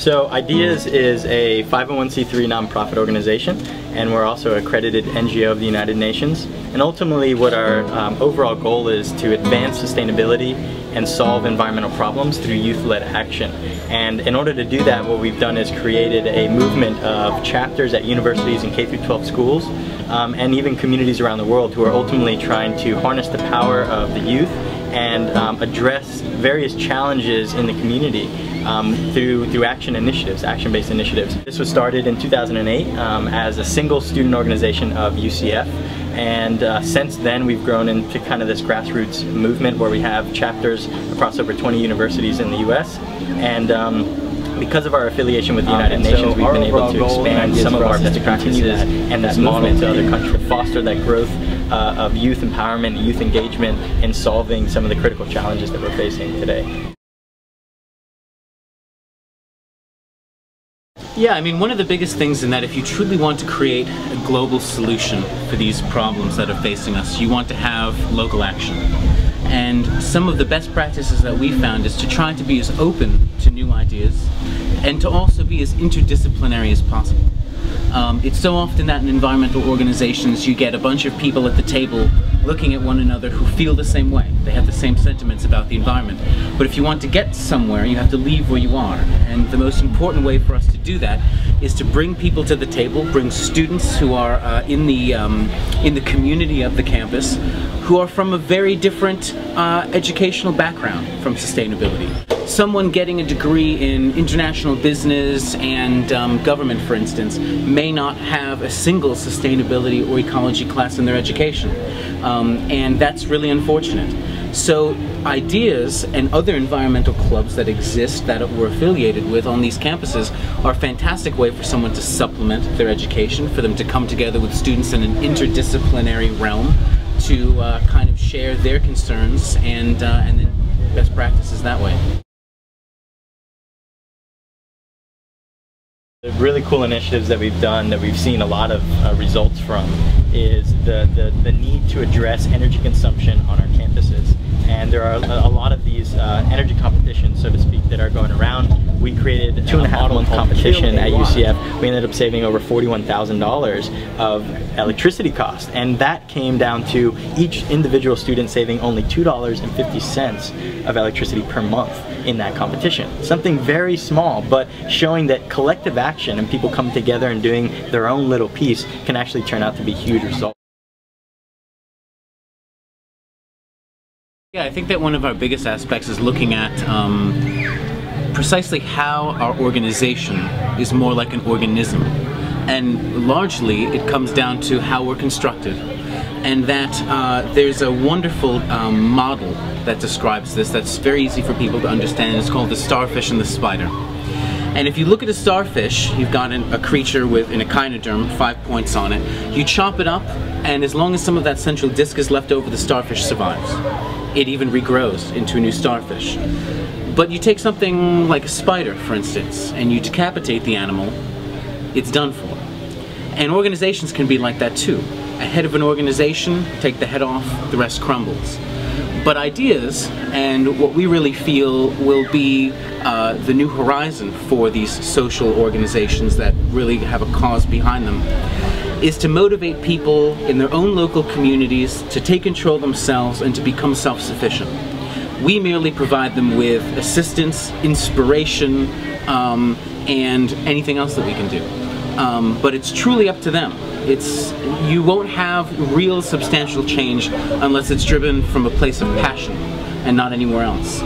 So I.D.E.A.S is a 501c3 nonprofit organization, and we're also an accredited NGO of the United Nations. And ultimately what our overall goal is to advance sustainability and solve environmental problems through youth-led action. And in order to do that, what we've done is created a movement of chapters at universities and K-12 schools, and even communities around the world who are ultimately trying to harness the power of the youth and address various challenges in the community through action-based initiatives. This was started in 2008 as a single student organization of UCF, and since then we've grown into kind of this grassroots movement where we have chapters across over 20 universities in the US, and because of our affiliation with the United Nations, we've been able to expand some of our best practices and that model to other countries to foster that growth of youth empowerment, youth engagement in solving some of the critical challenges that we're facing today. Yeah, I mean, one of the biggest things in that if you truly want to create a global solution for these problems that are facing us, you want to have local action. And some of the best practices that we found is to try to be as open to new ideas and to also be as interdisciplinary as possible. It's so often that in environmental organizations you get a bunch of people at the table looking at one another who feel the same way. They have the same sentiments about the environment. But if you want to get somewhere, you have to leave where you are. And the most important way for us to do that is to bring people to the table, bring students who are in the community of the campus, who are from a very different educational background from sustainability. Someone getting a degree in international business and government, for instance, may not have a single sustainability or ecology class in their education. And that's really unfortunate. So I.D.E.A.S and other environmental clubs that exist that we're affiliated with on these campuses are a fantastic way for someone to supplement their education, for them to come together with students in an interdisciplinary realm to kind of share their concerns and then best practices that way. The really cool initiatives that we've done, that we've seen a lot of results from, is the need to address energy consumption on our campuses. And there are a lot of these energy competitions, so to speak, that are going around. We created a 2.5-month competition at UCF. We ended up saving over $41,000 of electricity costs, and that came down to each individual student saving only $2.50 of electricity per month in that competition. Something very small, but showing that collective action and people coming together and doing their own little piece can actually turn out to be huge results. Yeah, I think that one of our biggest aspects is looking at precisely how our organization is more like an organism. And largely it comes down to how we're constructed. And that there's a wonderful model that describes this that's very easy for people to understand. It's called the starfish and the spider. And if you look at a starfish, you've got a creature with an echinoderm, 5 points on it. You chop it up, and as long as some of that central disc is left over, the starfish survives. It even regrows into a new starfish. But you take something like a spider, for instance, and you decapitate the animal, it's done for. And organizations can be like that too. A head of an organization, take the head off, the rest crumbles. But I.D.E.A.S, and what we really feel will be the new horizon for these social organizations that really have a cause behind them, is to motivate people in their own local communities to take control themselves and to become self-sufficient. We merely provide them with assistance, inspiration, and anything else that we can do. But it's truly up to them. You won't have real substantial change unless it's driven from a place of passion and not anywhere else.